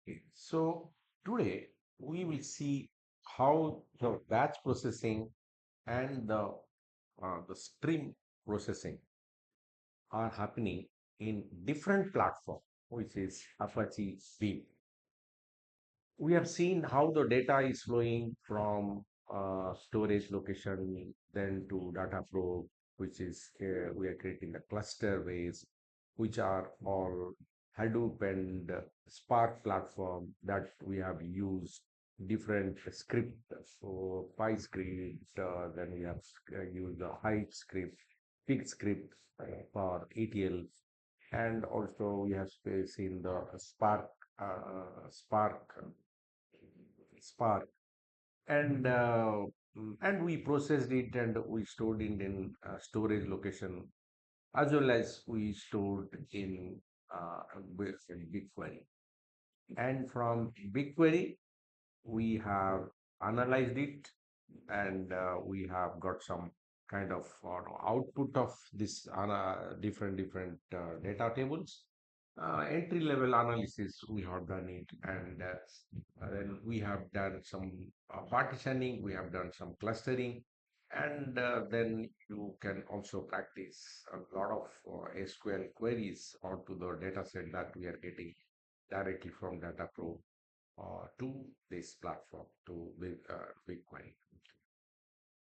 Okay. So today we will see how the batch processing and the stream processing are happening in different platform, which is Apache Beam. We have seen how the data is flowing from storage location, then to data flow, which is we are creating the cluster ways, which are all Hadoop and Spark platform that we have used different script. So PyScript, then we have used the Hive script, Pig script for ETL, and also we have seen the Spark, and and we processed it and we stored it in storage location as well as we stored in BigQuery. And from BigQuery, we have analyzed it and we have got some kind of output of this different data tables. Entry level analysis we have done it, and then we have done some partitioning, we have done some clustering, and then you can also practice a lot of SQL queries onto the data set that we are getting directly from Dataflow to this platform to BigQuery.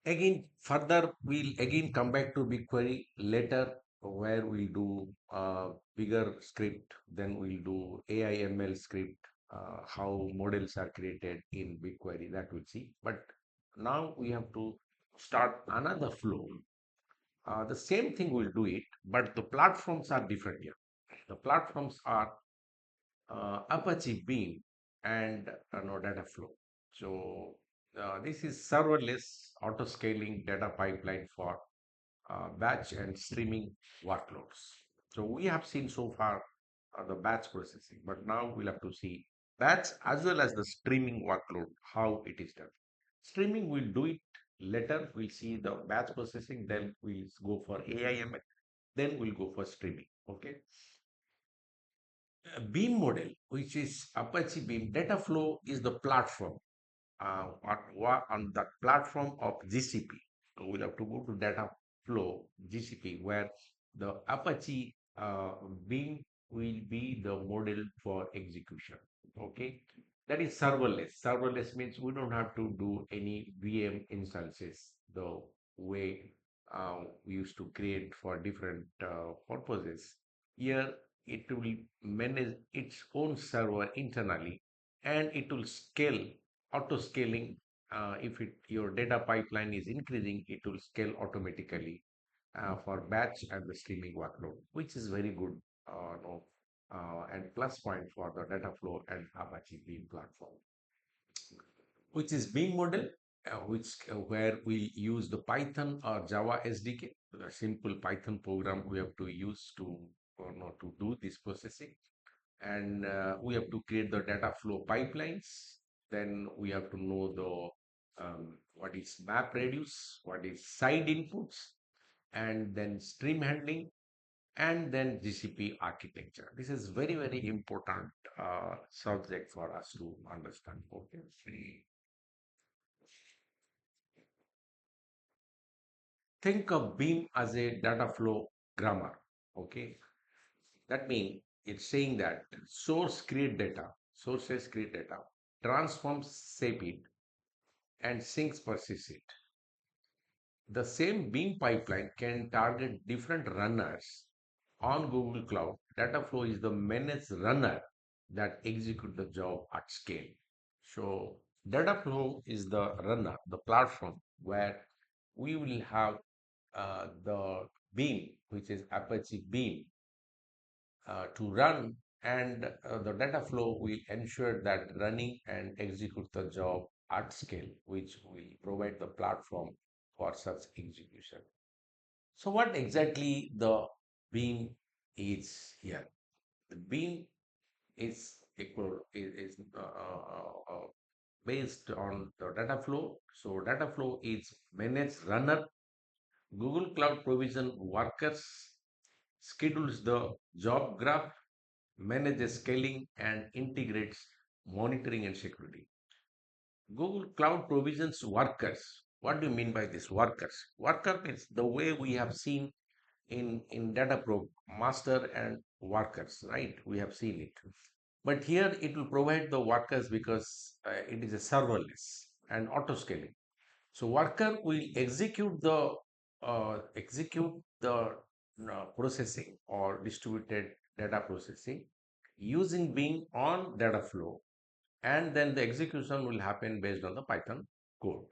Again, further, we'll again come back to BigQuery later, where we'll do bigger script, then we'll do AI/ML script, how models are created in BigQuery, that we'll see. But now we have to start another flow. The same thing we'll do it, but the platforms are different here. The platforms are Apache Beam and Dataflow. So this is serverless auto-scaling data pipeline for batch and streaming workloads. So we have seen so far the batch processing, but now we'll have to see batch as well as the streaming workload, how it is done. Streaming, we'll do it later. We'll see the batch processing, then we'll go for AI/ML, then we'll go for streaming. Okay. Beam model, which is Apache Beam, Dataflow is the platform. On that platform of GCP, so we'll have to go to Dataflow GCP, where the Apache Beam will be the model for execution. Okay, that is serverless. Serverless means we don't have to do any VM instances the way we used to create for different purposes. Here, it will manage its own server internally, and it will scale auto scaling. If your data pipeline is increasing, it will scale automatically for batch and the streaming workload, which is very good and plus point for the data flow and Apache Beam platform, which is Beam model, which where we use the Python or Java SDK, the simple Python program we have to use to to do this processing, and we have to create the data flow pipelines. Then we have to know the what is map reduce, what is side inputs, and then stream handling, and then GCP architecture. This is very important subject for us to understand. Okay. Think of Beam as a data flow grammar. Okay. That means it's saying that sources create data, transforms shape it, and sinks persist it. The same Beam pipeline can target different runners on Google Cloud. Dataflow is the managed runner that execute the job at scale. So Dataflow is the runner, the platform where we will have the Beam, which is Apache Beam, to run, and the data flow will ensure that running and execute the job at scale, which will provide the platform for such execution. So what exactly the beam is here? The beam is based on the data flow. So data flow is managed runner. Google Cloud provision workers, schedules the job graph, manages scaling, and integrates monitoring and security. Google Cloud provisions workers. What do you mean by this workers? Worker means the way we have seen in data pro master and workers, right? We have seen it. But here it will provide the workers because it is a serverless and auto scaling. So worker will execute the processing or distributed data processing using Beam on data flow, and then the execution will happen based on the Python code.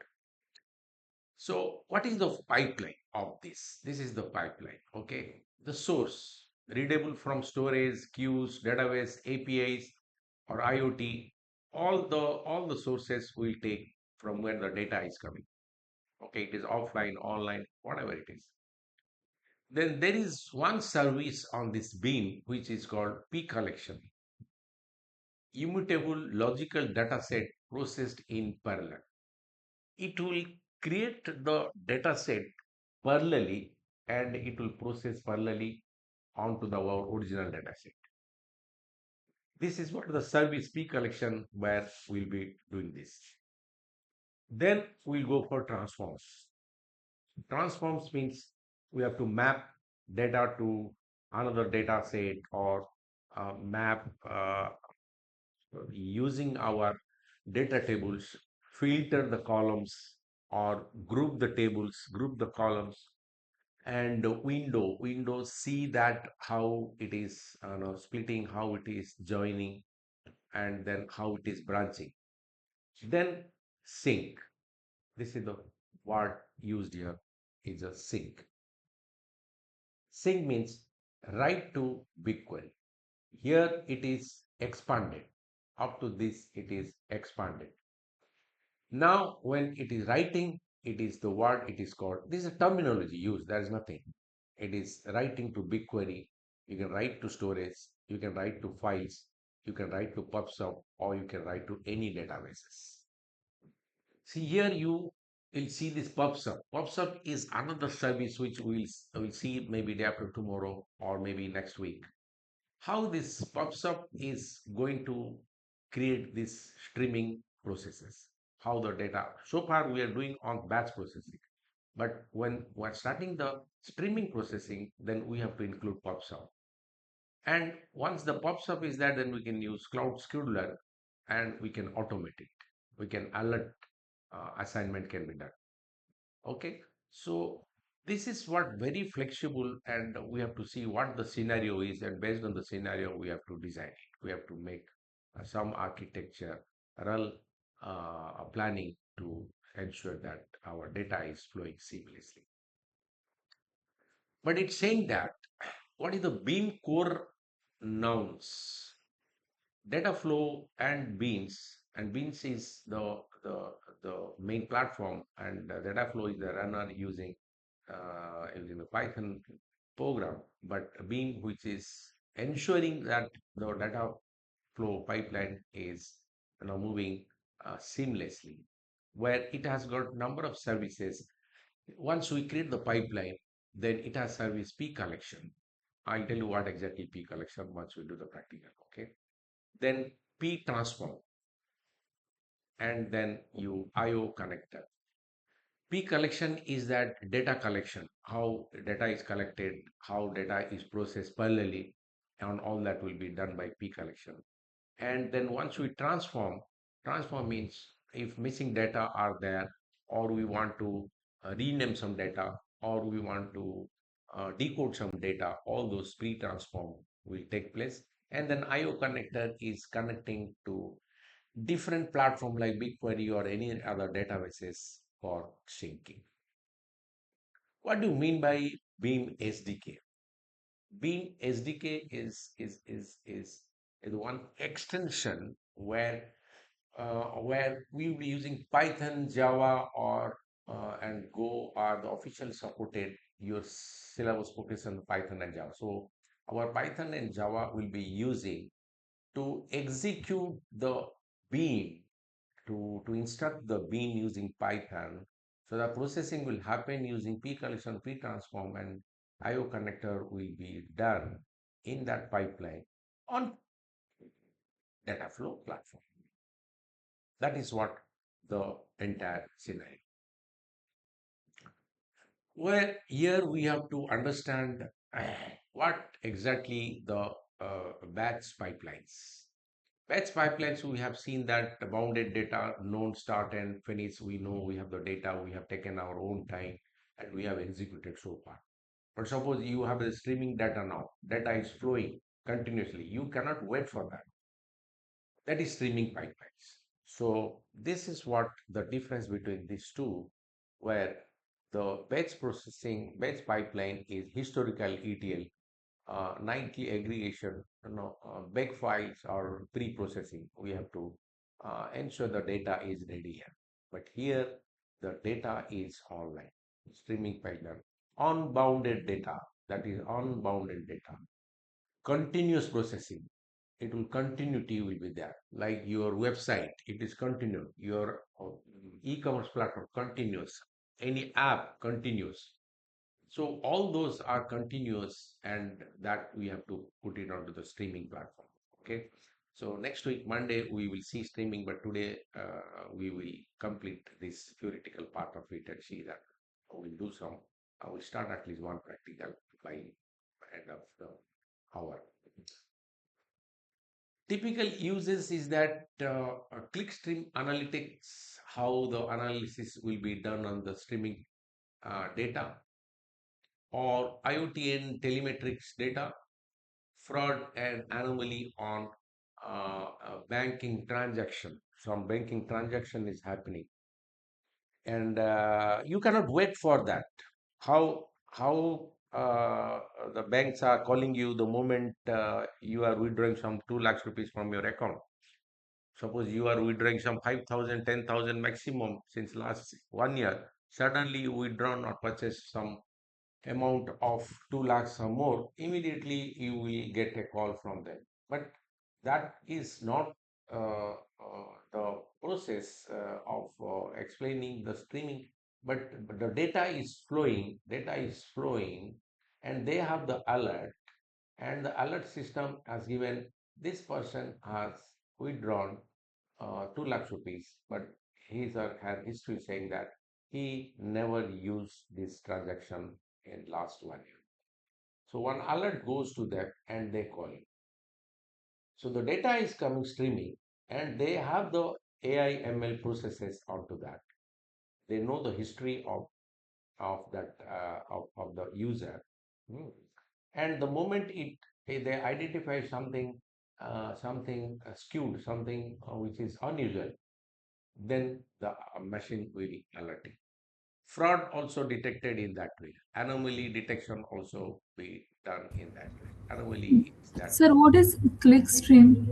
So what is the pipeline of this? This is the pipeline. Okay. The source readable from storage, queues, database, APIs, or IoT. All the sources will take from where the data is coming. Okay, it is offline, online, whatever it is. Then there is one service on this beam which is called P collection, immutable logical data set processed in parallel. It will create the data set parallelly, and it will process parallelly onto our original data set. This is what the service P collection where we'll be doing this. Then we'll go for transforms. Transforms means we have to map data to another data set, or map using our data tables, filter the columns, or group the tables, group the columns, and window see that how it is splitting, how it is joining, and then how it is branching. Then sync. This is the word used here, is a sync. Sync means write to BigQuery. Here it is expanded. Up to this, it is expanded. Now, when it is writing, it is the word it is called. This is a terminology used. There is nothing. It is writing to BigQuery. You can write to storage. You can write to files. You can write to PubSub, or you can write to any databases. See here, you will see this PubSub. PubSub is another service which we'll see maybe day after tomorrow or maybe next week. How this PubSub is going to create this streaming processes. How the data. So far we are doing on batch processing, but when we're starting the streaming processing, then we have to include PubSub. And once the PubSub is there, then we can use Cloud Scheduler, and we can automate it. We can alert assignment can be done. Okay, so this is what very flexible, and we have to see what the scenario is, and based on the scenario, we have to design it. We have to make some architecture, run planning to ensure that our data is flowing seamlessly. But it's saying that what is the Beam core nouns? Data flow and beans, and beans is the main platform, and data flow is the runner using the Python program, but beam which is ensuring that the data flow pipeline is moving seamlessly, where it has got number of services. Once we create the pipeline, then it has service P collection. I'll tell you what exactly P collection once we do the practical. Okay, then P transform, and then you IO connector. P collection is that data collection, how data is collected, how data is processed parallelly, and all that will be done by P collection. And then once we transform means if missing data are there, or we want to rename some data, or we want to decode some data, all those pre-transform will take place. And then IO connector is connecting to different platform like BigQuery or any other databases for syncing. What do you mean by Beam SDK? Beam SDK is one extension where we will be using Python, Java, or and Go are the official supported. Your syllabus focuses on Python and Java. So our Python and Java will be using to execute the beam, to instruct the beam using Python. So the processing will happen using P collection, P transform, and IO connector will be done in that pipeline on Dataflow platform. That is what the entire scenario. Well, here we have to understand what exactly the batch pipelines. Batch pipelines, we have seen that the bounded data, known start and finish, we know we have the data, we have taken our own time, and we have executed so far. But suppose you have the streaming data now, data is flowing continuously. You cannot wait for that. That is streaming pipelines. So this is what the difference between these two, where the batch pipeline is historical ETL, nightly aggregation, big files or pre-processing. We have to ensure the data is ready here. But here, the data is online, streaming pipeline, unbounded data, that is unbounded data, continuous processing. It will continuity will be there. Like your website, it is continuous. Your e-commerce platform continuous. Any app continuous. So all those are continuous, and that we have to put it onto the streaming platform. Okay. So next week, Monday, we will see streaming, but today we will complete this theoretical part of it and see that we'll do some. We'll start at least one practical by end of the hour. Typical uses is that clickstream analytics, how the analysis will be done on the streaming data, or IoT and telemetrics data, fraud and anomaly on banking transaction. Some banking transaction is happening, and you cannot wait for that. How the banks are calling you the moment you are withdrawing some 2 lakhs rupees from your account. Suppose you are withdrawing some 5,000, 10,000 maximum since last 1 year. Suddenly you withdrawn or purchase some amount of 2 lakhs or more, immediately you will get a call from them. But that is not the process of explaining the streaming, but the data is flowing, and they have the alert, and the alert system has given this person has withdrawn 2 lakhs rupees, but his or her history saying that he never used this transaction in last 1 year. So one alert goes to them and they call you. So the data is coming streaming, and they have the AI ML processes onto that. They know the history of the user. Hmm. And the moment they identify something skewed, something which is unusual, then the machine will alert it. Fraud also detected in that way. Anomaly detection also be done in that way. Anomaly is that Sir, what is clickstream?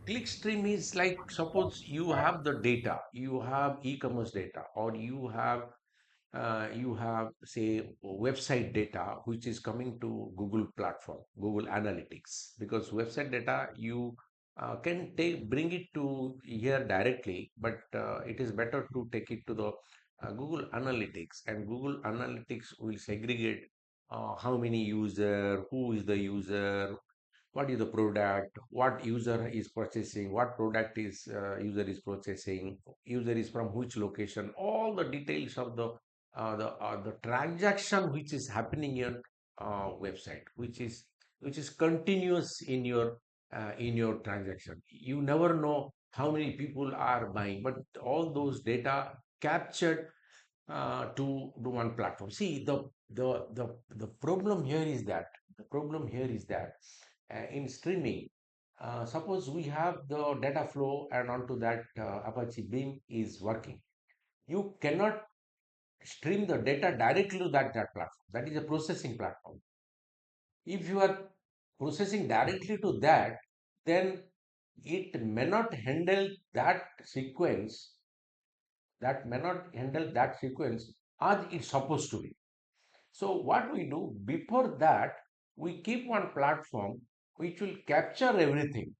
clickstream is like, suppose you have the data, you have e-commerce data, or you have say website data which is coming to Google platform, Google Analytics, because website data you can take bring it to here directly, but it is better to take it to the Google Analytics, and Google Analytics will segregate how many user, who is the user, what is the product, what user is purchasing, what product is user is purchasing, user is from which location, all the details of the transaction which is happening in website, which is continuous in your transaction. You never know how many people are buying, but all those data captured to one platform. See, the problem here is that in streaming, suppose we have the data flow, and onto that Apache Beam is working. You cannot stream the data directly to that platform. That is a processing platform. If you are processing directly to that, then it may not handle that sequence, as it's supposed to be. So what we do before that, we keep one platform which will capture everything,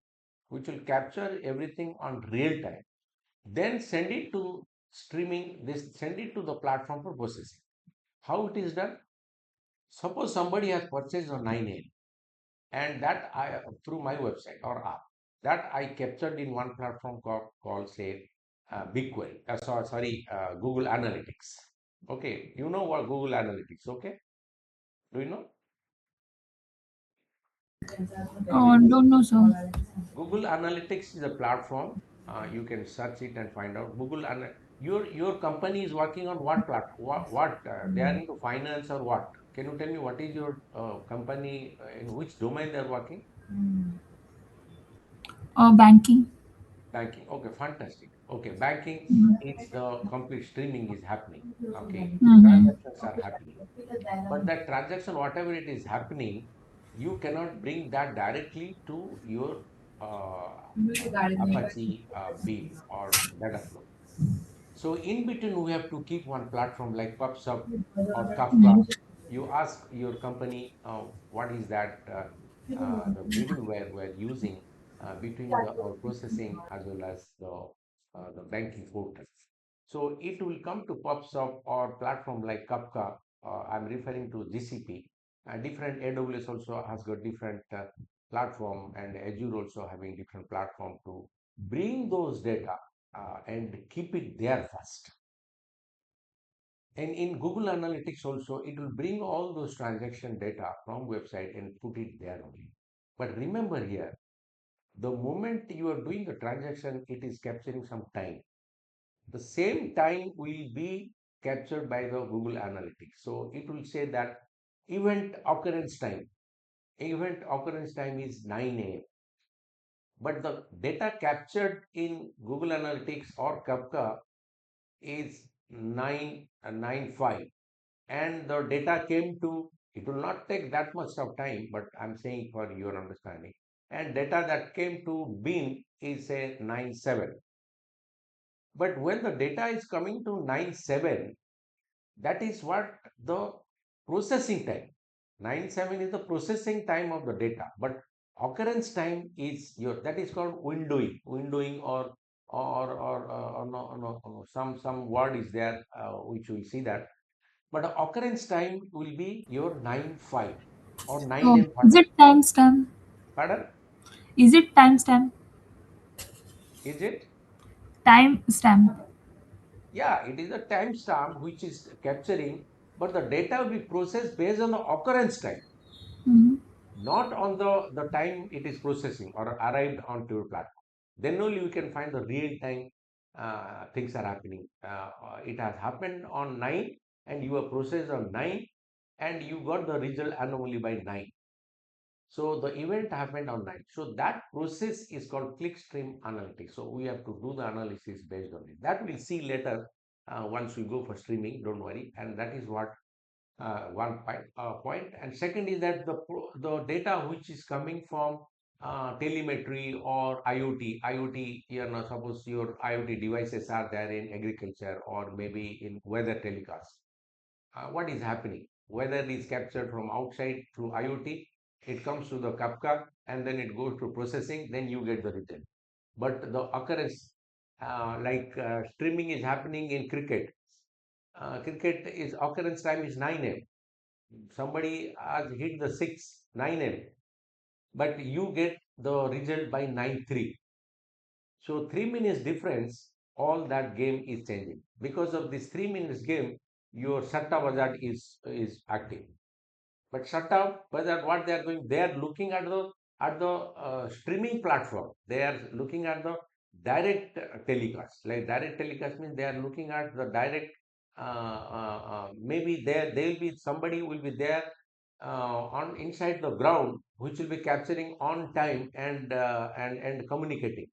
on real time. Then send it to streaming, this send it to the platform for processing. How it is done? Suppose somebody has purchased a 9A, and that I through my website or app. that I captured in one platform called say BigQuery. Google Analytics. Okay, you know what Google Analytics? Okay, do you know? Don't know, sir. Google Analytics is a platform. You can search it and find out. Your company is working on what platform? What they are into finance or what? Can you tell me what is your company in which domain they are working? Banking. Banking. Okay, fantastic. Okay, banking is the complete streaming is happening. Okay, Mm-hmm. transactions are happening. But that transaction, whatever it is happening, you cannot bring that directly to your Apache Beam or Dataflow. So in between, we have to keep one platform like PubSub or Kafka. You ask your company what is that the middleware we're using between the our processing as well as the banking portal. So it will come to PubSub or platform like Kafka. I'm referring to GCP. Different AWS also has got different platform, and Azure also having different platform to bring those data and keep it there first. And in Google Analytics also, it will bring all those transaction data from website and put it there only. But remember here, the moment you are doing the transaction, it is capturing some time. The same time will be captured by the Google Analytics. So it will say that event occurrence time. Event occurrence time is 9 a.m. But the data captured in Google Analytics or Kafka is 995, and the data came to, it will not take that much of time, but I'm saying for your understanding, and data that came to Beam is say 97. But when the data is coming to 97, that is what the processing time. 97 is the processing time of the data, but occurrence time is your, that is called windowing, or no, no, no, some word is there which we will see that. But the occurrence time will be your 9-5 or 9 Oh, m is whatever. it timestamp? Pardon? Is it timestamp? Is it? Timestamp. Yeah, it is a timestamp which is capturing, but the data will be processed based on the occurrence time, Mm-hmm. not on the time it is processing or arrived onto your platform. Then only you can find the real time things are happening. It has happened on 9 and you are processed on 9 and you got the result anomaly by 9. So the event happened on 9. So that process is called clickstream analytics. So we have to do the analysis based on it. That we'll see later once we go for streaming. Don't worry. And that is what one point. And second is that the data which is coming from telemetry or IoT, you know, suppose your IoT devices are there in agriculture or maybe in weather telecast. What is happening? Weather is captured from outside through IoT, it comes to the Kafka, and then it goes to processing, then you get the result. But the occurrence, streaming is happening in cricket. Cricket is occurrence time is 9 m. Somebody has hit the 6, 9 m, but you get the result by 9-3. So 3 minutes difference, all that game is changing. Because of this 3 minutes game, your Satta Wazard is active. But shut up whether what they are doing, they are looking at the streaming platform. They are looking at the direct telecast. Like direct telecast means they are looking at the direct. Maybe there will be somebody will be there on inside the ground which will be capturing on time and communicating.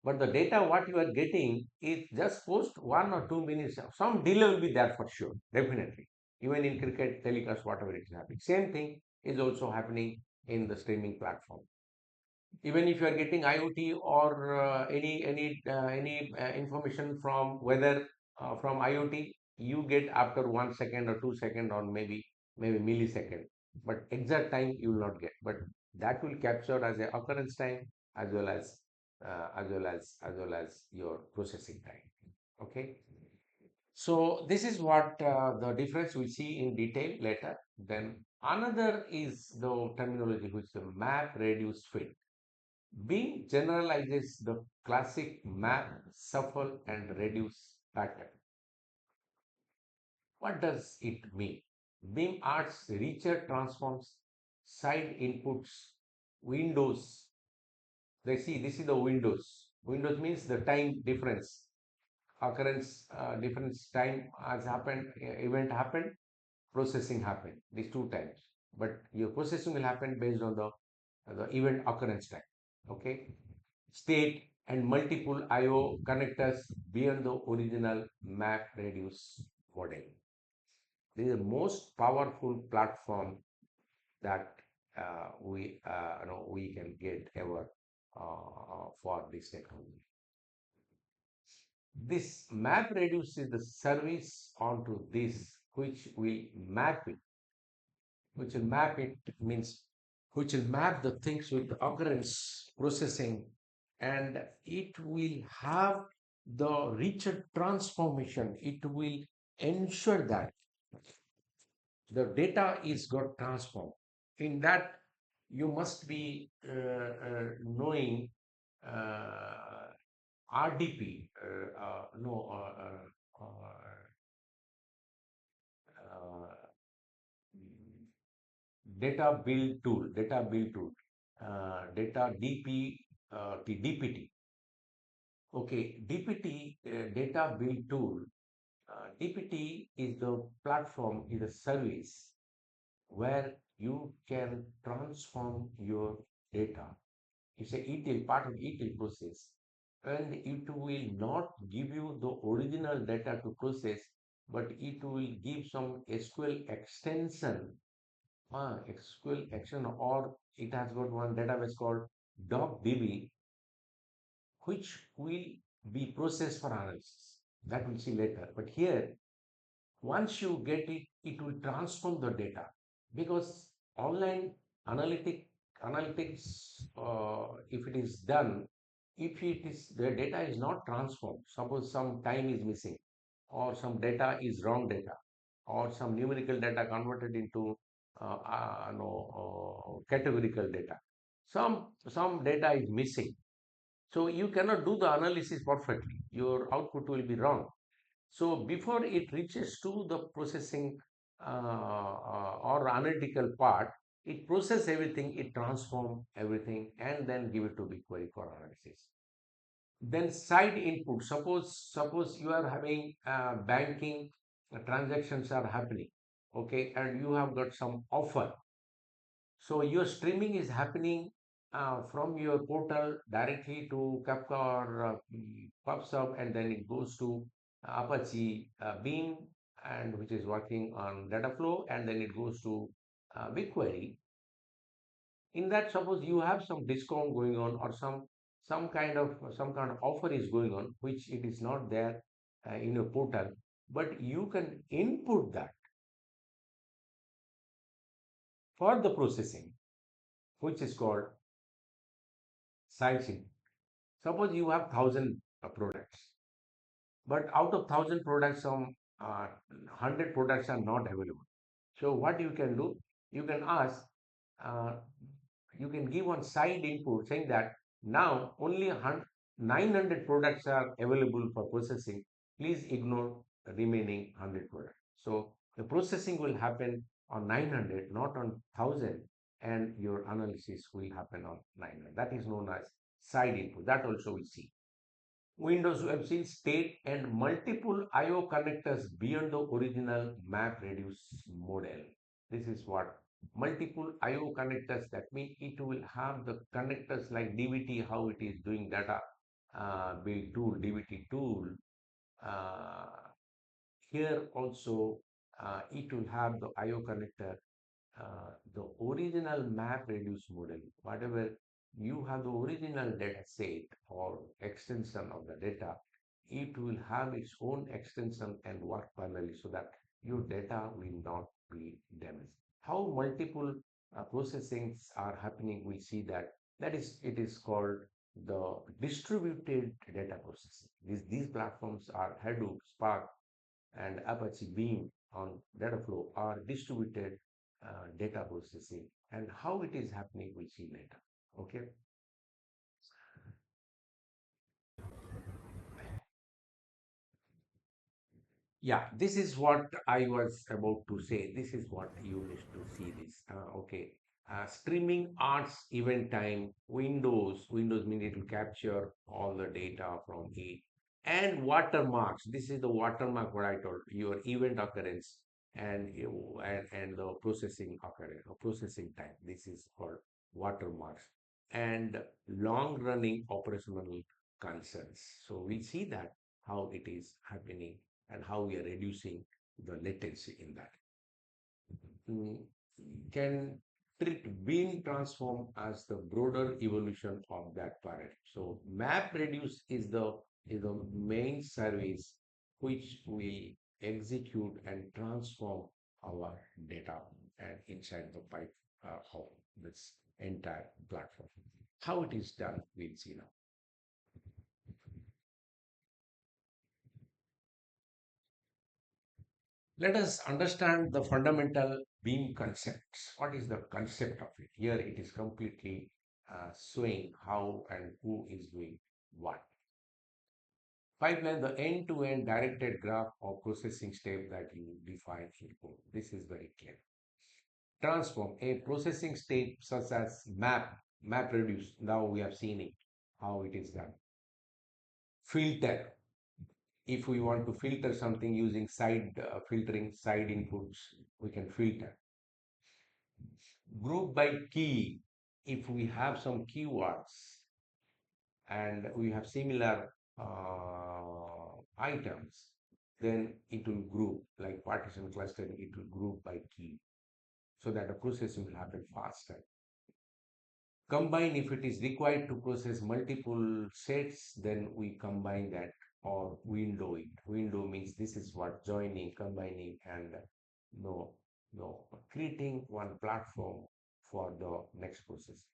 But the data what you are getting is just post 1 or 2 minutes. Some delay will be there for sure, definitely. Even in cricket telecast, whatever it is happening. Same thing is also happening in the streaming platform. Even if you are getting IoT or any information from weather from IoT, you get after 1 second or 2 second or maybe millisecond. But exact time you will not get. But that will capture as a occurrence time as well as your processing time. Okay. So this is what the difference we see in detail later. Then another is the terminology which is the map reduce fit. Beam generalizes the classic map, shuffle, and reduce pattern. What does it mean? Beam adds richer transforms, side inputs, windows. They see this is the windows. Windows means the time difference, occurrence difference time has happened, event happened, processing happened. These two times. But your processing will happen based on the event occurrence time. Okay. State and multiple I/O connectors beyond the original map reduce model. This is the most powerful platform that we can get ever for this technology. This map reduces the service onto this, which will map it means which will map the things with the occurrence processing, and it will have the richer transformation. It will ensure that the data is got transformed. In that, you must be knowing RDP, no, uh, data build tool, data DP, DPT. Okay, DPT, data build tool. DPT is the platform, is a service where you can transform your data. It's a ETL, part of ETL process, and it will not give you the original data to process, but it will give some SQL extension, SQL extension, or it has got one database called DocDB, which will be processed for analysis. That we'll see later. But here, once you get it, it will transform the data, because online analytics, if it is done, if it is the data is not transformed, suppose some time is missing, or some data is wrong data, or some numerical data converted into no, categorical data, some data is missing, so you cannot do the analysis perfectly, your output will be wrong. So before it reaches to the processing or analytical part, it process everything, it transform everything, and then give it to BigQuery for analysis. Then side input. Suppose you are having banking transactions are happening, okay, and you have got some offer. So your streaming is happening from your portal directly to Kafka or PubSub, and then it goes to Apache Beam, and which is working on Dataflow, and then it goes to BigQuery. In that, suppose you have some discount going on, or some kind of offer is going on, which it is not there in your portal, but you can input that for the processing, which is called side. Suppose you have 1,000 products, but out of 1,000 products, some 100 products are not available. So what you can do, you can ask, uh, you can give one side input saying that now only 900 products are available for processing. Please ignore the remaining 100 products. So the processing will happen on 900, not on 1,000, and your analysis will happen on 900. That is known as side input. That also we see. Windows Web seen state and multiple I/O connectors beyond the original map reduce model. This is what multiple I/O connectors, that means it will have the connectors like DBT, how it is doing data build tool, DBT tool. Uh, Here also it will have the I/O connector, the original map reduce model, whatever you have the original data set or extension of the data, it will have its own extension and work parallelly, so that your data will not be damaged. How multiple processings are happening, we see that it is called the distributed data processing. These platforms are Hadoop, Spark, and Apache Beam on Dataflow are distributed data processing, and how it is happening we'll see later. Okay. Yeah, this is what I was about to say. This is what you need to see this. Okay. Streaming arts event time, Windows mean it will capture all the data from it. And watermarks. This is the watermark what I told your event occurrence and the processing occurrence or processing time. This is called watermarks. And long running operational concerns. So we see that how it is happening and how we are reducing the latency in that. Mm, can treat being transformed as the broader evolution of that paradigm. So map reduce is the main service which we execute and transform our data and inside the pipe of this entire platform. How it is done, we'll see now. Let us understand the fundamental beam concepts. What is the concept of it? Here it is completely showing how and who is doing what. Pipeline, the end-to-end directed graph or processing step that you define in code. This is very clear. Transform a processing step such as map reduce. Now we have seen it, how it is done. Filter. If we want to filter something using side filtering, side inputs, we can filter. Group by key. If we have some keywords and we have similar items, then it will group like partition clustering, it will group by key so that the processing will happen faster. Combine, if it is required to process multiple sets, then we combine that or window it. Window means this is what joining, combining, and no, no, creating one platform for the next process.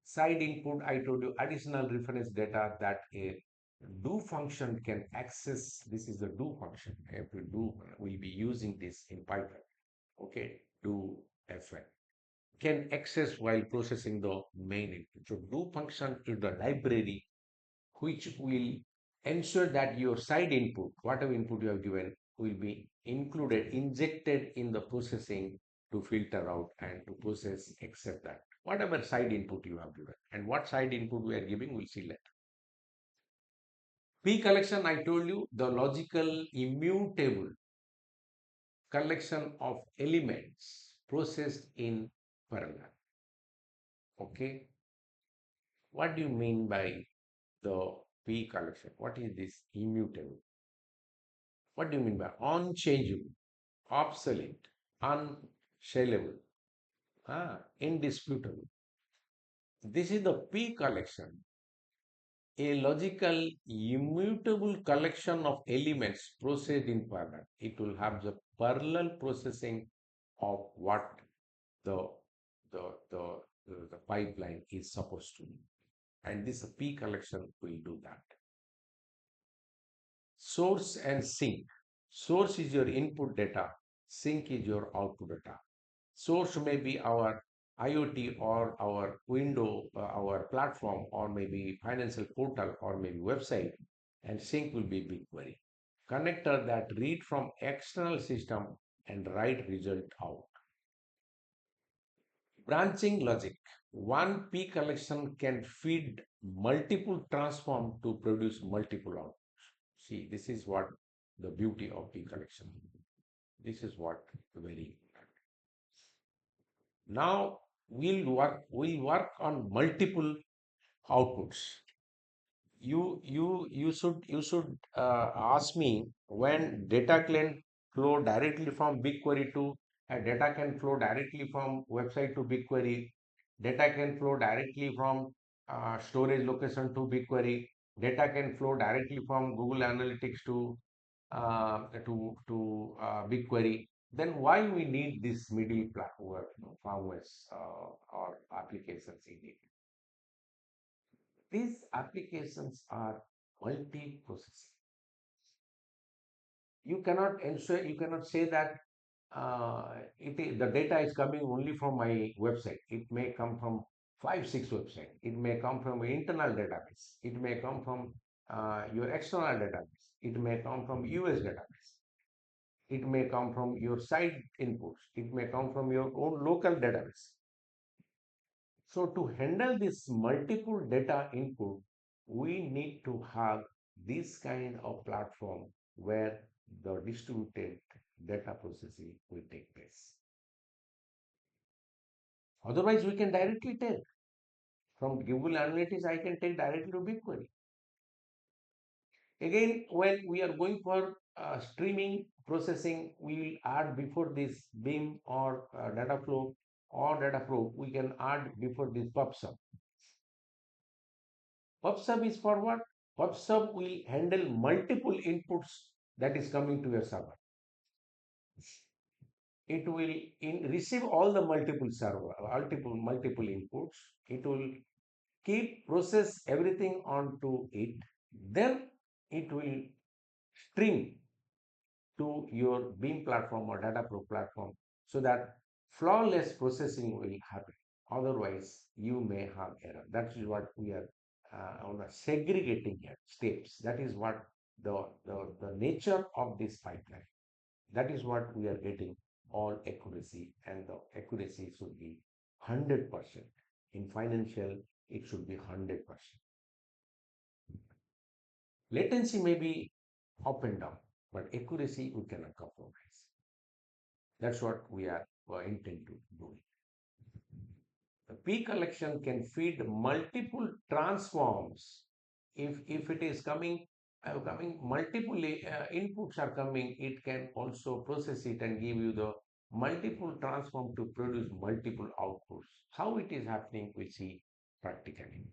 Side input, I told you additional reference data that a do function can access. This is the do function. Every do will be using this in Python. Okay, do fn can access while processing the main input. So do function is the library which will ensure that your side input, whatever input you have given, will be included, injected in the processing to filter out and to process, accept that. Whatever side input you have given. And what side input we are giving, we'll see later. P collection, I told you, the logical immutable collection of elements processed in parallel. Okay. What do you mean by the P collection? What is this immutable? What do you mean by unchangeable, obsolete, unsellable, indisputable? This is the P collection, a logical immutable collection of elements processed in parallel. It will have the parallel processing of what the the the, the pipeline is supposed to do. And this P collection will do that. Source and sink. Source is your input data, sink is your output data. Source may be our IoT or our window, our platform, or maybe financial portal, or maybe website, and sink will be BigQuery. Connector that read from external system and write result out. Branching logic. One P collection can feed multiple transform to produce multiple outputs. See, this is what the beauty of P collection. This is what very important. Now we'll work on multiple outputs. You should ask me when data can flow directly from BigQuery to data can flow directly from website to BigQuery. Data can flow directly from storage location to BigQuery. Data can flow directly from Google Analytics to BigQuery. Then why we need this middle platform, firmwares or applications in it? These applications are multi-processing. You cannot say that the data is coming only from my website. It may come from five, six websites. It may come from an internal database. It may come from your external database. It may come from US database. It may come from your site inputs. It may come from your own local database. So to handle this multiple data input, we need to have this kind of platform where the distributed data processing will take place. Otherwise, we can directly take from Google Analytics. I can take directly to BigQuery. Again, when we are going for streaming processing, we will add before this Beam or Dataflow, we can add before this PubSub. PubSub is for what? PubSub will handle multiple inputs that is coming to your server. It will receive all the multiple inputs. It will keep process everything onto it. Then it will stream to your Beam platform or Dataflow platform so that flawless processing will happen. Otherwise, you may have error. That is what we are on a segregating here, steps. That is what the nature of this pipeline. That is what we are getting all accuracy, and the accuracy should be 100%. In financial, it should be 100%. Latency may be up and down, but accuracy we cannot compromise. That's what we are intent to do. The P collection can feed multiple transforms. If it is coming multiple inputs are coming, it can also process it and give you the multiple transform to produce multiple outputs. How it is happening, we see practically.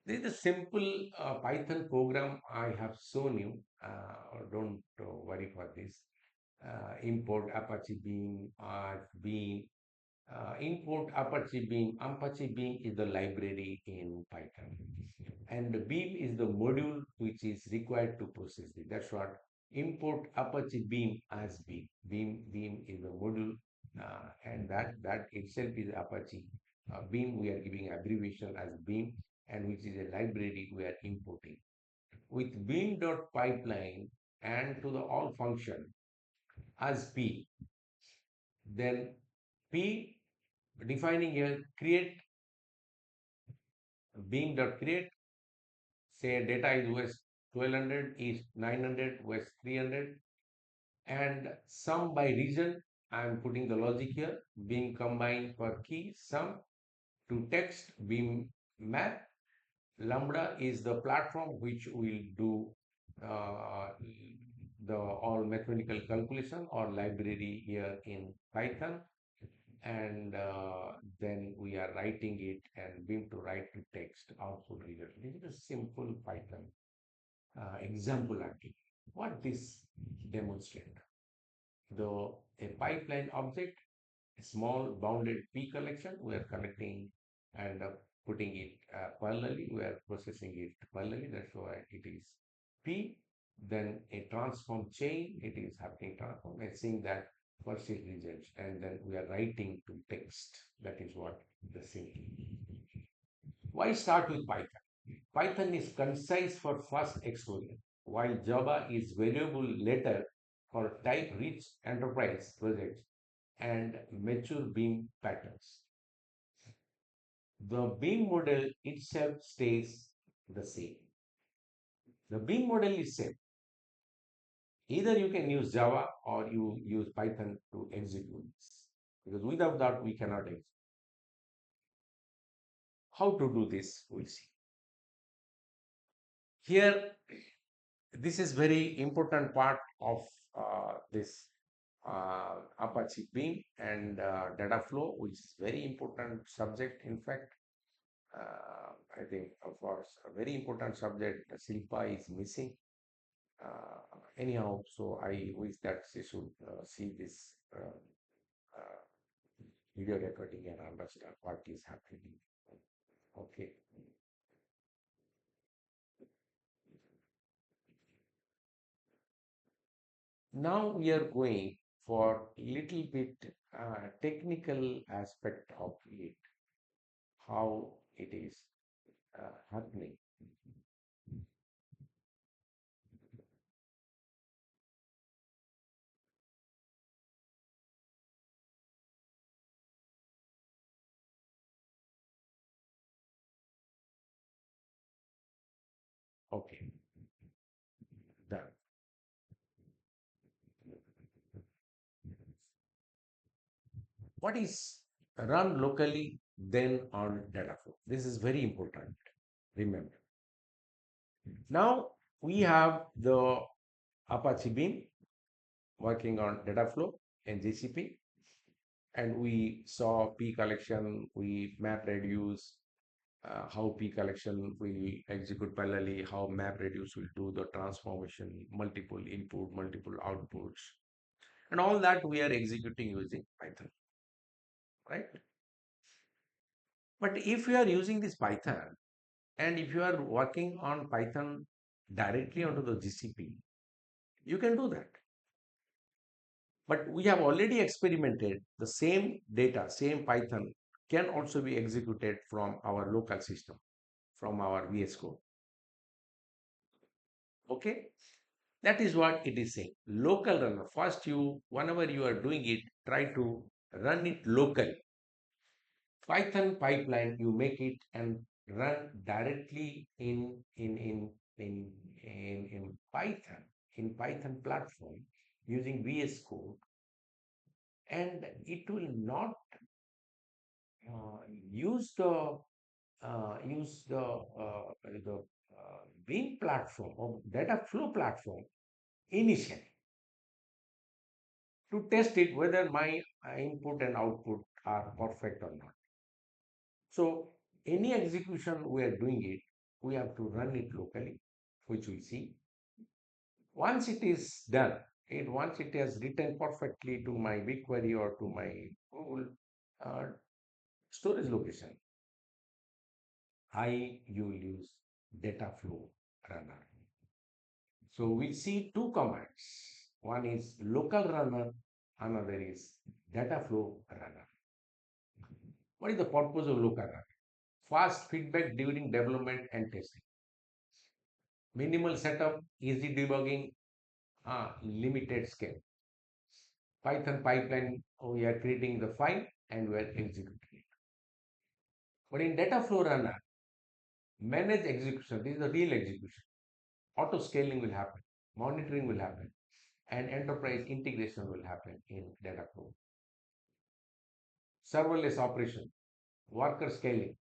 This is a simple Python program I have shown you. Don't worry for this. Import Apache Beam, Beam, import Apache Beam. Apache Beam is the library in Python, and the Beam is the module which is required to process it. That's what import Apache Beam as Beam. Beam is the module, and that itself is Apache. Beam we are giving abbreviation as Beam, and which is a library we are importing with beam.pipeline and to the all function as P. Then P defining here create beam.create, say data is west 1200, east 900, west 300, and sum by region. I am putting the logic here. Beam combine for key sum to text beam map. Lambda is the platform which will do uh, the all mathematical calculation or library here in Python, and then we are writing it and beam to write to text output result. This is a simple Python example actually. What this demonstrate? The a pipeline object, a small bounded P collection, we are connecting and putting it parallelly, we are processing it parallelly, that's why it is P. Then a transform chain, it is happening transform and seeing that first is results, and then we are writing to text. That is what the simple. Why start with Python? Python is concise for fast exposure, while Java is valuable later for type-rich enterprise projects and mature beam patterns. The beam model itself stays the same. The beam model is same. Either you can use Java or you use Python to execute this, because without that we cannot execute. How to do this, we'll see. Here, this is very important part of this Apache Beam and data flow, which is very important subject. In fact, I think of course a very important subject. Silpa is missing. Anyhow, so I wish that she should see this uh, video recording and understand what is happening. Okay. Now we are going for little bit technical aspect of it, how it is happening. Okay, done. What is run locally then on Dataflow? This is very important. Remember. Now we have the Apache Beam working on Dataflow and GCP, and we saw P collection, we map reduce, how P collection will execute parallelly, how map reduce will do the transformation, multiple input, multiple outputs, and all that we are executing using Python, right? But if you are using this Python and if you are working on Python directly onto the GCP, you can do that. But we have already experimented the same data, same Python can also be executed from our local system, from our VS Code. Okay, that is what it is saying. Local runner. First, whenever you are doing it, try to run it locally. Python pipeline, you make it and run directly in Python platform using VS Code, and it will not uh, use the Beam platform or data flow platform initially to test it whether my input and output are perfect or not. So any execution we are doing it, we have to run it locally, which we see. Once it is done, once it has written perfectly to my BigQuery or to my Google uh, storage location, you will use data flow runner. So we see two commands. One is local runner, another is data flow runner. What is the purpose of local runner? Fast feedback during development and testing. Minimal setup, easy debugging, limited scale. Python pipeline, we are creating the file and we are executing it. But in data flow runner, manage execution. This is the real execution. Auto scaling will happen, monitoring will happen, and enterprise integration will happen in data flow. Serverless operation, worker scaling,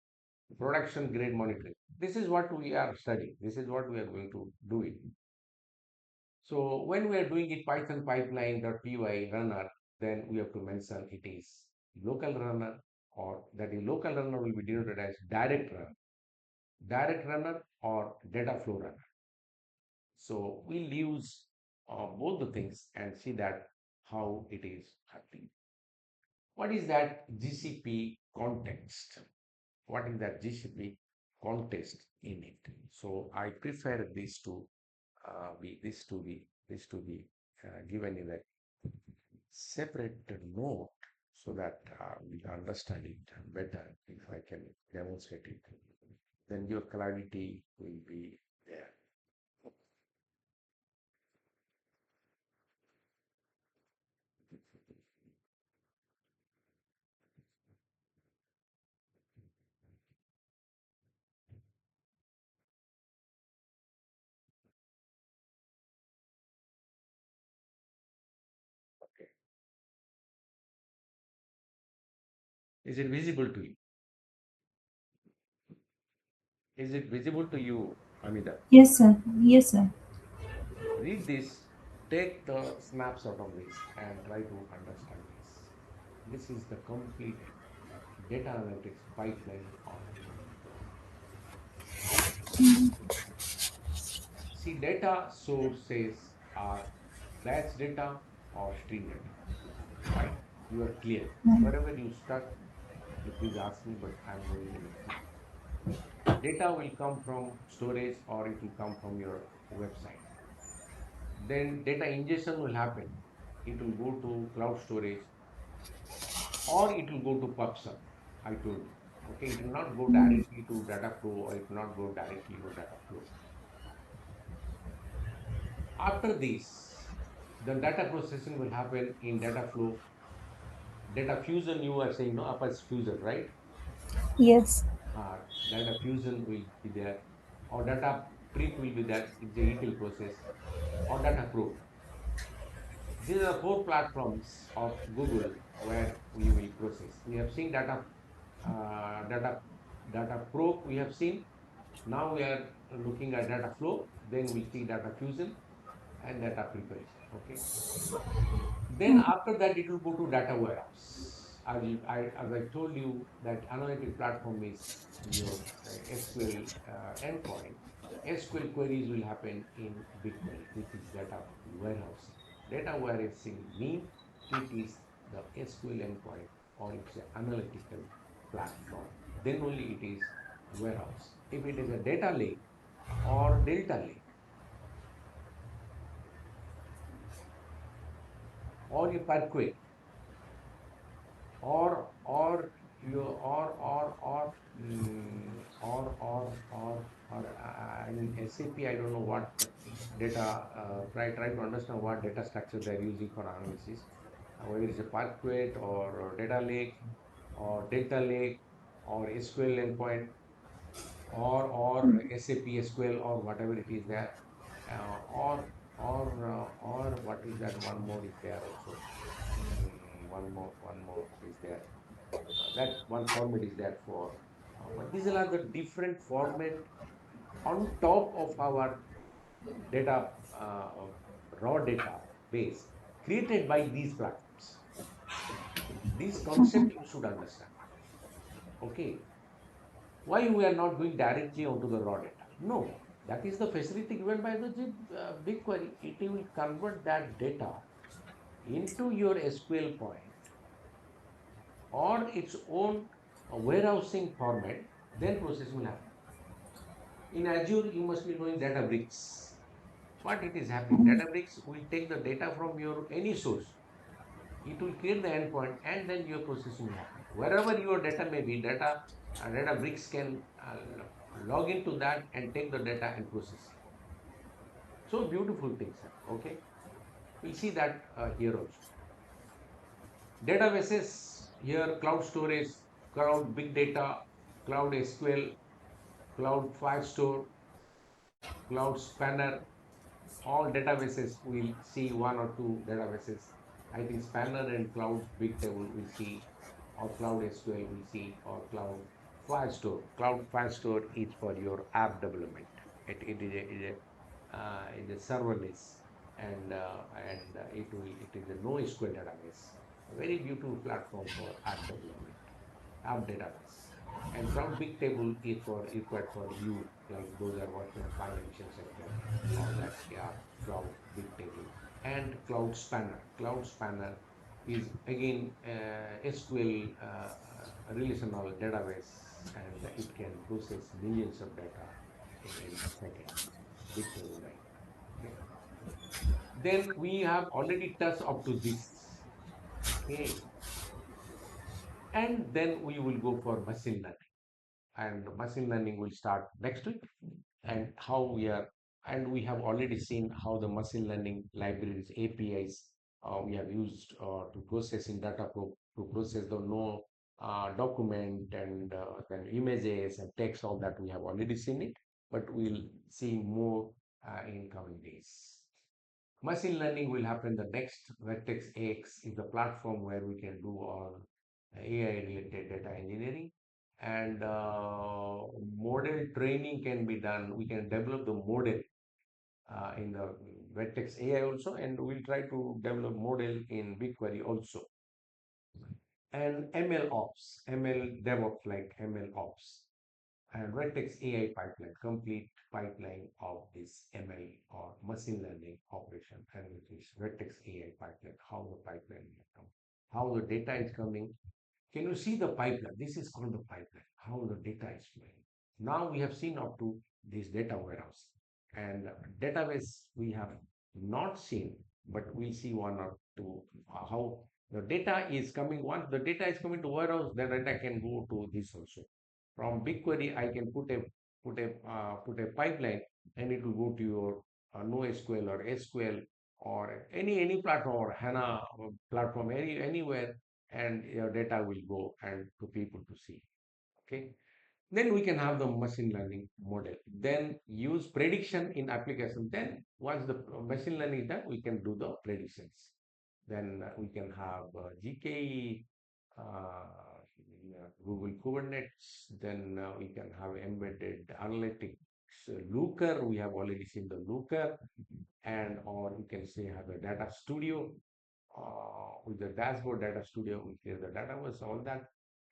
production grade monitoring. This is what we are studying. This is what we are going to do it. So when we are doing it Python pipeline.py runner, then we have to mention it is local runner, or that is local runner will be denoted as direct runner or data flow runner. So we'll use both the things and see that how it is happening. What is that GCP context? What is that GCP context in it? So I prefer this to be given in a separate note so that we understand it better. If I can demonstrate it, then your clarity will be there. Okay. Is it visible to you? Is it visible to you, Amida? Yes, sir. Yes, sir. Read this, take the snapshot of this, and try to understand this. This is the complete data analytics pipeline on Dataflow. See, data sources are batch data or stream data. Fine, you are clear. Right. Wherever you stuck, you please ask me, but I'm going to let you. Data will come from storage or it will come from your website. Then data ingestion will happen. it will go to cloud storage, or it will go to PubSub. I told you. Okay, it will not go Mhm. directly to Dataflow, or it will not go directly to Dataflow. After this, the data processing will happen in Dataflow. Data fusion, you are saying, no, Apache Fusion, right? Yes. Data fusion will be there, or data prep will be there. It's a ETL process, or data probe. These are the four platforms of Google where we will process. We have seen uh, data, data probe. We have seen. Now we are looking at data flow. Then we'll see data fusion and data preparation. Okay. Then Mhm. after that, it will go to data warehouse. As I told you, that analytic platform is your SQL endpoint. SQL queries will happen in BigQuery, which is data warehousing. Data warehousing means it is the SQL endpoint, or it's an analytical platform. Then only it is warehouse. If it is a data lake or delta lake or a Parquet, or you or in SAP, I don't know what data, try to understand what data structure they're using for analysis, whether it's a Parquet or data lake or delta lake or SQL endpoint, or SAP SQL, or whatever it is there, or what is that, one more is there also. One more is there. That one format is there for, but these are the different format on top of our data, raw data base created by these platforms. This concept you should understand. Okay, why we are not going directly onto the raw data? No, that is the facility given by the BigQuery. It will convert that data into your SQL point or its own warehousing format. Then process will happen. In Azure, you must be knowing Databricks. What it is happening? Mhm. Databricks will take the data from your any source. It will create the endpoint, and then your processing will happen. Wherever your data may be, Databricks can log into that and take the data and process. So beautiful things happen. Okay, we'll see that here also. Databases here: cloud storage, cloud big data, cloud SQL, cloud file store, cloud spanner. All databases will see one or two databases. I think Spanner and Cloud Bigtable will see, or Cloud SQL will see, or Cloud Firestore. Cloud Firestore is for your app development. It is a serverless, and it is a NoSQL database. A very beautiful platform for app development, app database. And Cloud Bigtable is for required for you, like those are working on financial sector, or that, yeah, Cloud Bigtable. And Cloud Spanner. Cloud Spanner is again SQL relational database, and it can process millions of data in seconds. Bigtable like that. Okay. Then we have already touched up to this. Okay. And then we will go for machine learning, and machine learning will start next week. And how we are, and we have already seen how the machine learning libraries, APIs, we have used to process in data to process the no document, and then images and text. All that we have already seen it, but we'll see more in coming days. Machine learning will happen the next. Vertex X is the platform where we can do all AI related data engineering, and model training can be done. We can develop the model in the Vertex AI also, and we'll try to develop model in BigQuery also. And ML ops, ML DevOps, like ML ops, and Vertex AI pipeline, complete pipeline of this ML or machine learning operation, and which is Vertex AI pipeline, how the pipeline will come, how the data is coming. Can you see the pipeline? This is called the pipeline, how the data is flowing. Now we have seen up to this data warehouse, and database we have not seen. but we see one or two how the data is coming. Once the data is coming to warehouse, the data can go to this also. From BigQuery, I can put a pipeline, and it will go to your NoSQL or SQL or any platform or HANA platform, anywhere, and your data will go and to people to see. Okay. Then we can have the machine learning model. Then use prediction in application. Then once the machine learning is done, we can do the predictions. Then we can have GKE, Google Kubernetes. Then we can have embedded analytics Looker. We have already seen the Looker, and or you can say have a data studio with the dashboard data studio, we clear the database, all that,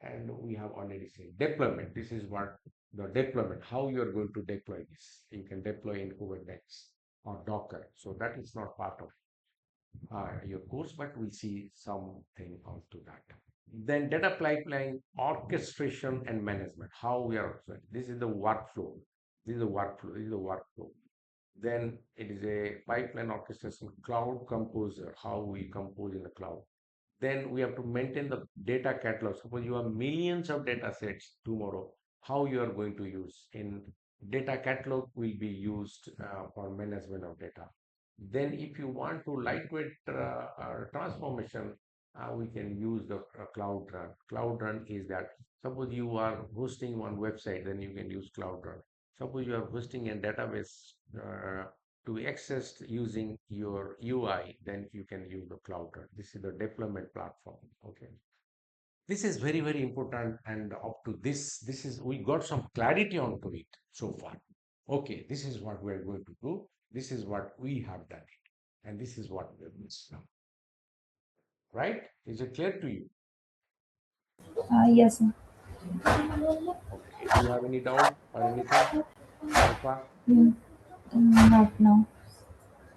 and we have already seen deployment. This is what the deployment, how you are going to deploy this. You can deploy in Kubernetes or Docker. So that is not part of your course, but we'll see something onto that. Then data pipeline orchestration and management. How we are, this is the workflow. This is the workflow. This is the workflow. Then it is a pipeline orchestration cloud composer, how we compose in the cloud. Then we have to maintain the data catalog. Suppose you have millions of data sets tomorrow, how you are going to use in data catalog will be used for management of data. Then if you want to lightweight transformation, we can use the cloud run. Cloud run is that suppose you are hosting one website, then you can use cloud run. Suppose you are hosting a database to be accessed using your UI, then you can use the cloud run. This is the deployment platform. Okay. This is very, very important. And up to this is, we got some clarity onto it so far. Okay, this is what we are going to do. This is what we have done. And this is what we have missed now. Right? Is it clear to you? Yes, sir. Okay. Do you have any doubt or anything so far? Mm, not now.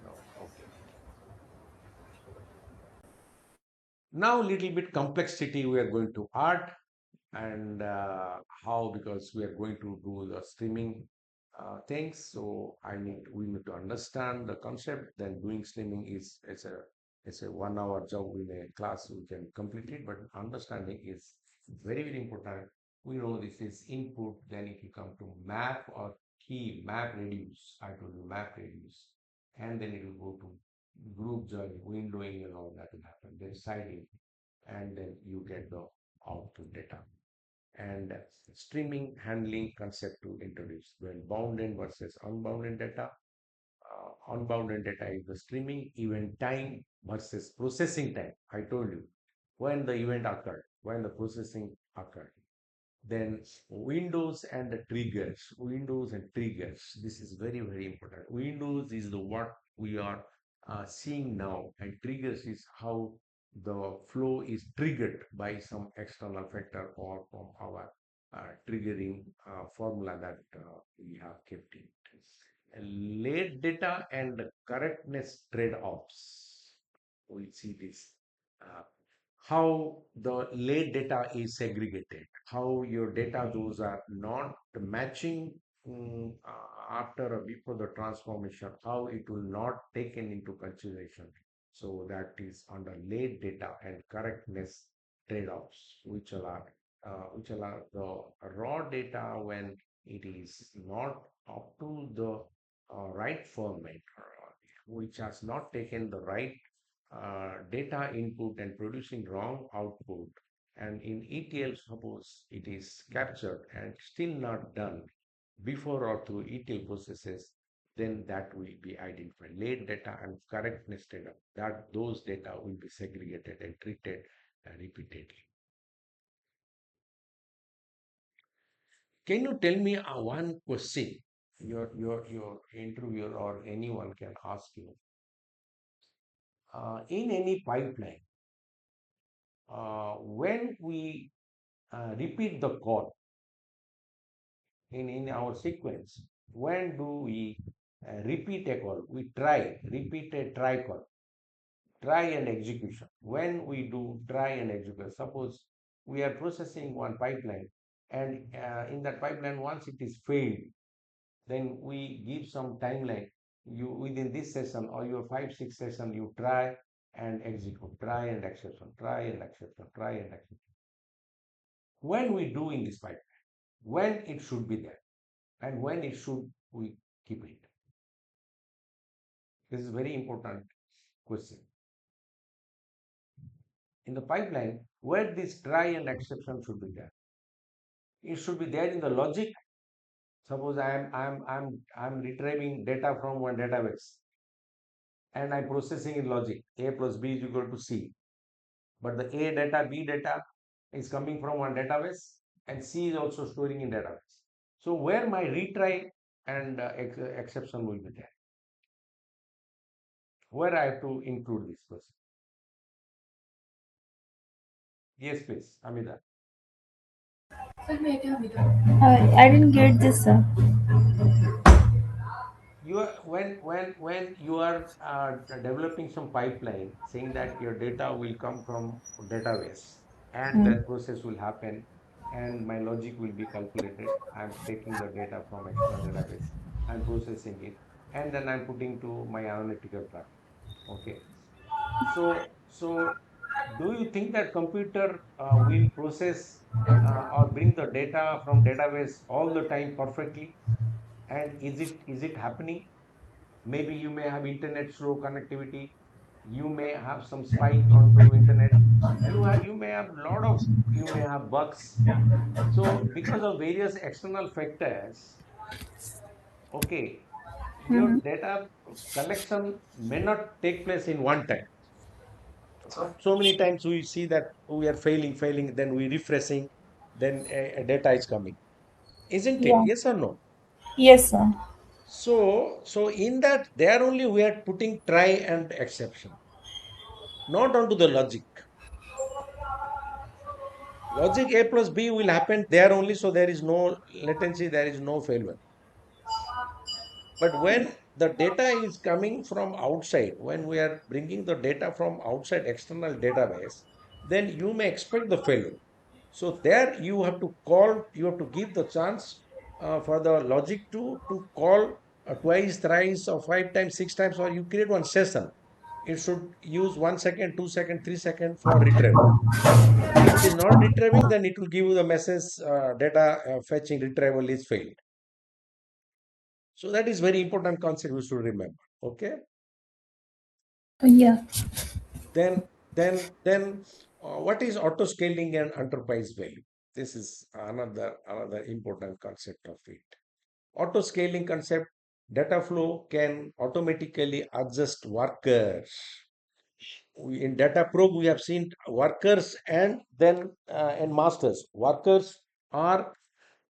No. Okay. Now, little bit complexity we are going to add, and how, because we are going to do the streaming things. So we need to understand the concept. Then doing streaming is it's a 1 hour job in a class. We can complete it, but understanding is very, very important. We know this is input. Then if you come to map or key map reduce, I told you map reduce, and then it will go to group journey, windowing, and all that will happen. Then siding, and then you get the output data. And streaming handling concept to introduce, when bounded versus unbounded data. Unbounded data is the streaming event time versus processing time. I told you when the event occurred, when the processing occurred. Then windows and the triggers, windows and triggers. This is very, very important. Windows is the what we are seeing now, and triggers is how the flow is triggered by some external factor or from our triggering formula that we have kept in. Late data and correctness trade-offs. We see this. Uh, how the late data is segregated, how your data, those are not matching after or before the transformation, how it will not taken into consideration. So that is under late data and correctness trade-offs, which are the raw data when it is not up to the right format, which has not taken the right data input and producing wrong output. And in ETL, suppose it is captured and still not done before or through ETL processes, then that will be identified. Late data and correctness data, that those data will be segregated and treated repeatedly. Can you tell me one question? Your interviewer or anyone can ask you. In any pipeline, when we repeat the call in our sequence, when do we repeat a call? We try, repeat a try call, try and execution. When we do try and execute, suppose we are processing one pipeline, and in that pipeline, once it is failed, then we give some timeline. You within this session or your 5 6 session, you try and execute, try and exception, try and exception, try and exception. When we do in this pipeline, when it should be there, and when it should we keep it? This is very important question. In the pipeline, where this try and exception should be there? It should be there in the logic. Suppose I'm retrieving data from one database and I'm processing in logic. A plus B is equal to C. But the A data, B data is coming from one database and C is also storing in database. So where my retry and exception will be there? Where I have to include this person? Yes, please, Amida. I didn't get this, sir. You are when you are developing some pipeline saying that your data will come from database and Hmm. that process will happen and my logic will be calculated. I'm taking the data from external database, I'm processing it, and then I'm putting to my analytical platform. Okay, so do you think that computer will process or bring the data from database all the time perfectly? And is it happening? Maybe you may have internet slow connectivity. You may have some spike onto internet. You may have lot of, you may have bugs. So because of various external factors, okay, Hmm. your data collection may not take place in one time. So many times we see that we are failing, then we refreshing, then a data is coming. Isn't it? Yeah. Yes or no? Yes, sir. So in that, there only we are putting try and exception, not onto the logic. Logic A plus B will happen there only, so there is no latency, there is no failure. But when the data is coming from outside, when we are bringing the data from outside external database, then you may expect the failure. So there you have to call, you have to give the chance for the logic to call twice, thrice, or 5 times, 6 times, or you create one session. It should use 1 second, 2 second, 3 second for retrieval. If it is not retrieving, then it will give you the message data fetching retrieval is failed. So that is very important concept you should remember. Okay. Yeah. Then what is auto scaling and enterprise value? This is another important concept of it. Auto scaling concept, data flow can automatically adjust workers. In data probe, we have seen workers and then and masters. Workers are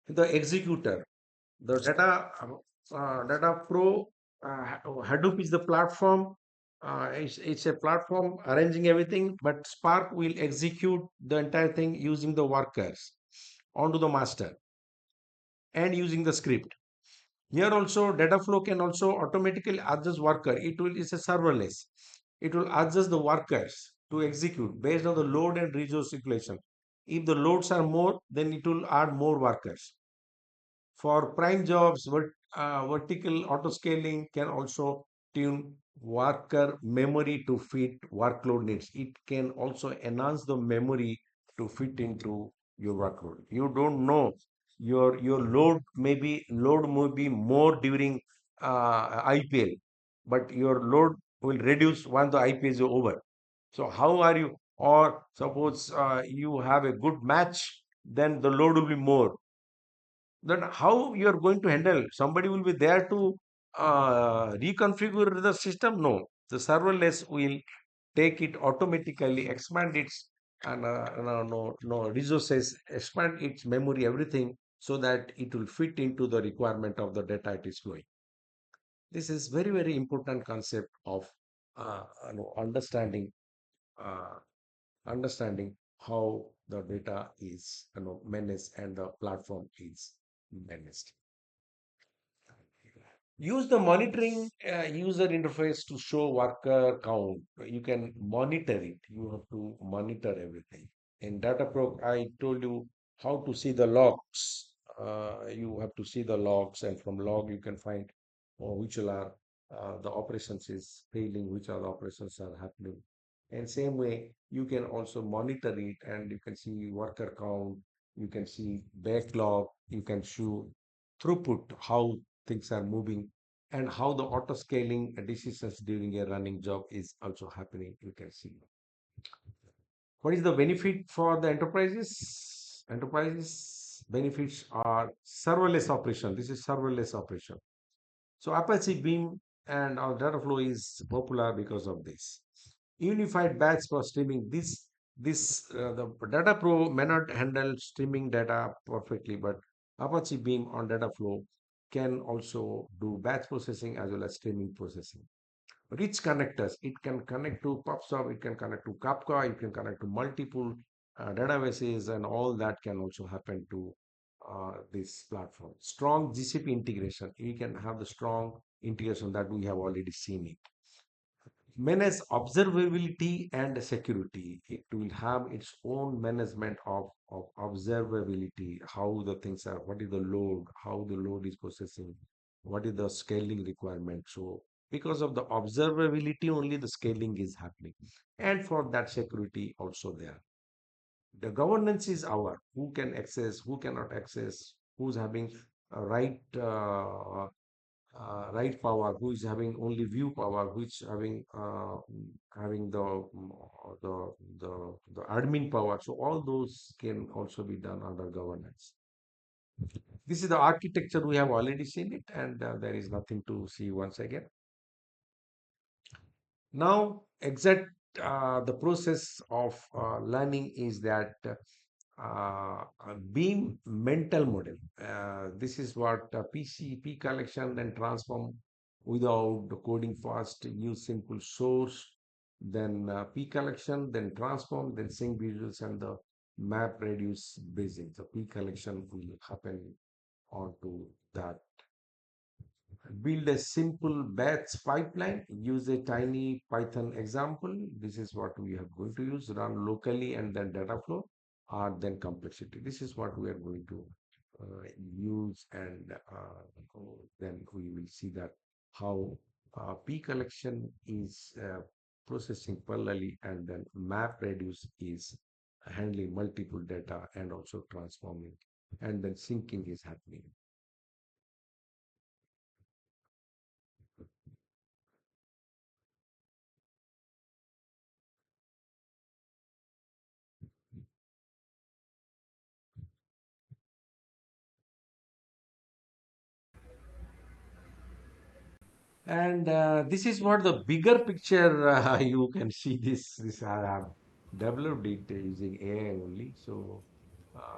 the executor. The data pro Hadoop is the platform. It's a platform arranging everything, but Spark will execute the entire thing using the workers onto the master and using the script. Here also, data flow can also automatically adjust worker. It's a serverless. It will adjust the workers to execute based on the load and resource equation. If the loads are more, then it will add more workers. For prime jobs, vertical auto scaling can also tune worker memory to fit workload needs. It can also enhance the memory to fit into your workload. You don't know your load may be more during IPL, but your load will reduce once the IPL is over. So how are you? Or suppose you have a good match, then the load will be more. Then how you are going to handle? Somebody will be there to reconfigure the system? No, the serverless will take it automatically, expand its and no resources, expand its memory, everything, so that it will fit into the requirement of the data it is flowing. This is very important concept of understanding uh, understanding how the data is managed and the platform is managed. Use the monitoring user interface to show worker count. You can monitor it. You have to monitor everything. In Datapro, I told you how to see the logs. You have to see the logs, and from log you can find which are the operations is failing, which are the operations are happening. And same way, you can also monitor it and you can see worker count, you can see backlog, you can show throughput, how things are moving, and how the auto scaling decisions during a running job is also happening. You can see what is the benefit for the enterprises. Enterprises benefits are serverless operation. This is serverless operation. So Apache Beam and our Dataflow is popular because of this. Unified batch for streaming. The Data Pro may not handle streaming data perfectly, but Apache Beam on Dataflow can also do batch processing as well as streaming processing. Rich connectors. It can connect to PubSub, it can connect to Kafka, it can connect to multiple databases, and all that can also happen to this platform. Strong GCP integration. We can have the strong integration that we have already seen it. Manage observability and security. It will have its own management of observability, how the things are, what is the load, how the load is processing, what is the scaling requirement. So because of the observability, only the scaling is happening. And for that security also there. The governance is our who can access, who cannot access, who's having a right power, who is having only view power, which having the the admin power. So all those can also be done under governance. This is the architecture, we have already seen it, and there is nothing to see once again. Now, exact the process of learning is that a beam mental model. This is what P collection and transform without the coding fast. Use simple source, then P collection, then transform, then sync visuals and the map reduce basic. The P collection will happen onto that. Build a simple batch pipeline. Use a tiny Python example. This is what we are going to use. Run locally and then data flow, or then complexity. This is what we are going to use, and then we will see that how P collection is processing parallelly, and then map reduce is handling multiple data and also transforming, and then syncing is happening. And this is what the bigger picture you can see this. This I have developed it using AI only. So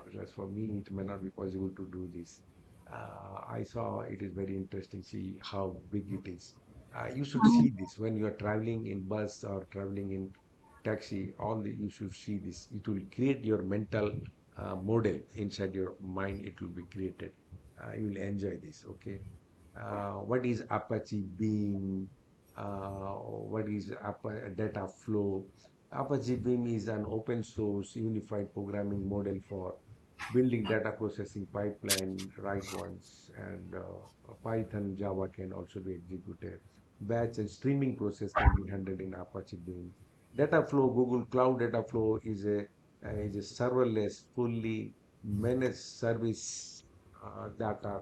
because for me it may not be possible to do this. I saw it is very interesting. See how big it is. You should see this when you are traveling in bus or traveling in taxi. You should see this. It will create your mental model inside your mind. It will be created. You will enjoy this. Okay. What is Apache Beam, what is data flow. Apache Beam is an open source unified programming model for building data processing pipeline, right ones, and Python, Java can also be executed. Batch and streaming process can be handled in Apache Beam. Data flow, Google Cloud Dataflow is a serverless, fully managed service data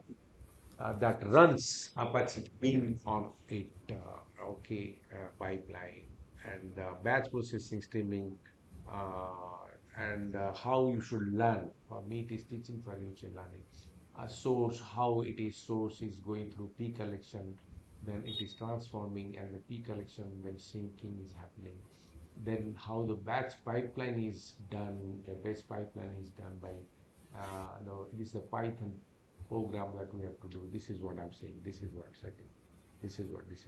that runs Apache Beam on it, pipeline, and batch processing, streaming, and how you should learn. For me, it is teaching, for you to learning. A source, how it is source is going through P collection, then it is transforming, and the P collection when syncing is happening. Then how the batch pipeline is done, the batch pipeline is done by, no, it is the Python program that we have to do. This is what I'm saying. This is what I'm saying. This is what. This.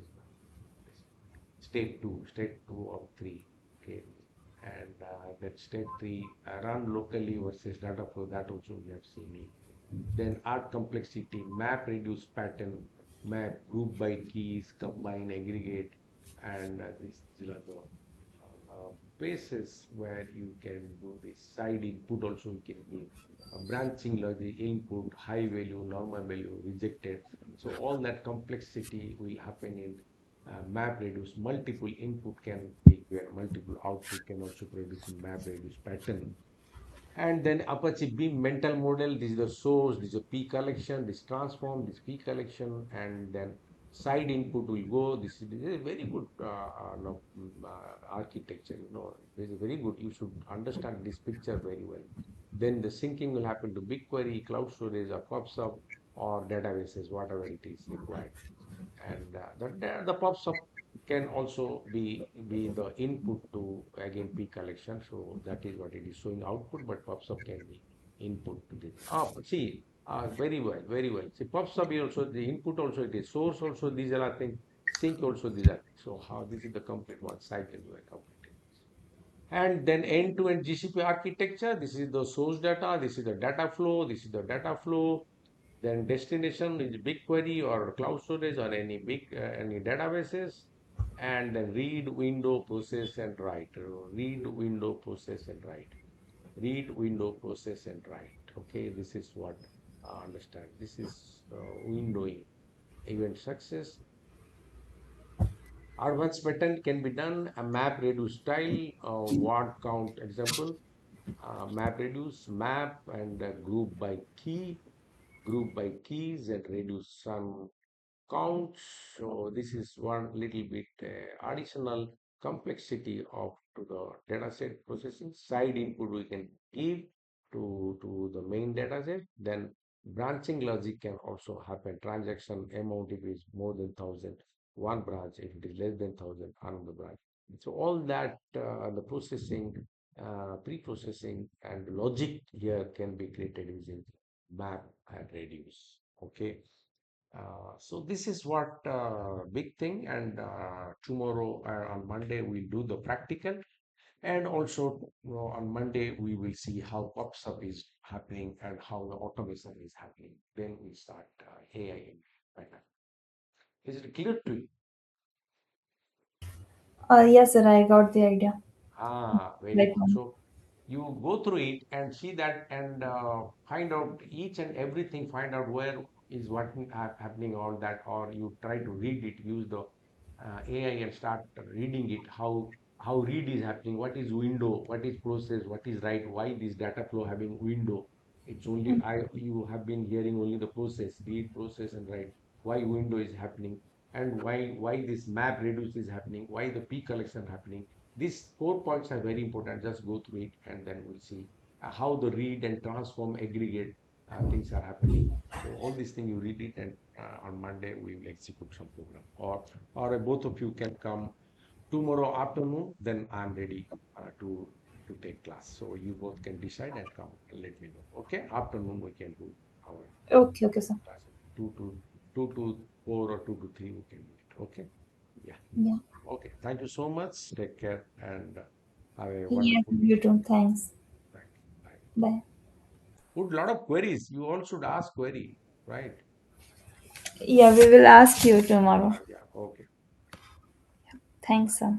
State two of three. Okay. And that state three, run locally versus data flow, that also we have seen it. Then add complexity, map reduce pattern, map group by keys, combine, aggregate, and these are the basis where you can do this side input also you can give branching logic input high value normal value rejected, so all that complexity will happen in Map reduce, multiple input can be where multiple output can also produce map reduce pattern. And then Apache Beam mental model, this is the source, this is a P collection, this transform, this P collection, and then side input will go. This is a very good no, architecture. This is very good. You should understand this picture very well. Then the syncing will happen to BigQuery, cloud storage, or PubSub, or databases, whatever it is required. And the PubSub can also be the input to again P collection. So that is what it is showing output, but PubSub can be input to this. See, very well, very well. See, PubSub is also the input, also it is source, also these are things, sync also these are things. So how this is the complete one cycle we are completing. And then end-to-end GCP architecture. This is the source data. This is the data flow. This is the data flow. Then destination is BigQuery or cloud storage or any any databases. And then read, window, process, and write. Read, window, process, and write. Read, window, process, and write. Okay, this is what I understand. This is windowing. Event success. Advanced pattern can be done. A map reduce style, word count example. Map reduce, map and group by key, group by keys, and reduce some counts. So this is one little bit additional complexity of to the dataset processing. Side input we can give to the main dataset. Then branching logic can also happen. Transaction amount if it is more than 1,000, one branch. If it is less than 1,000, another branch. So all that the processing, pre-processing and logic here can be created using map and reduce. Okay. So this is what big thing, and tomorrow on Monday we'll do the practical, and also on Monday we will see how PubSub is happening and how the automation is happening. Then we start AI. Right now. Is it clear to you? Yes, sir, I got the idea. Very Right good. now. So you go through it and see that and find out each and everything, find out where is what happening on that, or you try to read it, use the AI and start reading it, how read is happening, what is window, what is process, what is write, why this data flow having window. It's only you have been hearing only the process, read, process, and write. Why window is happening, and why this map reduce is happening, why the P collection happening. These 4 points are very important. Just go through it, and then we'll see how the read and transform aggregate things are happening. So all these things you read it, and on Monday we will execute some program. Or both of you can come tomorrow afternoon. Then I'm ready to take class. So you both can decide and come and let me know. Okay, afternoon we can do our Okay, okay, sir. class. Two to four or 2 to 3 we can do it. Okay. Yeah. Yeah. Okay. Thank you so much. Take care and have a Yes, wonderful you too. Thanks. night. Bye. Bye. Put a lot of queries. You all should ask query, right? Yeah, we will ask you tomorrow. Yeah. Okay. Thanks, sir.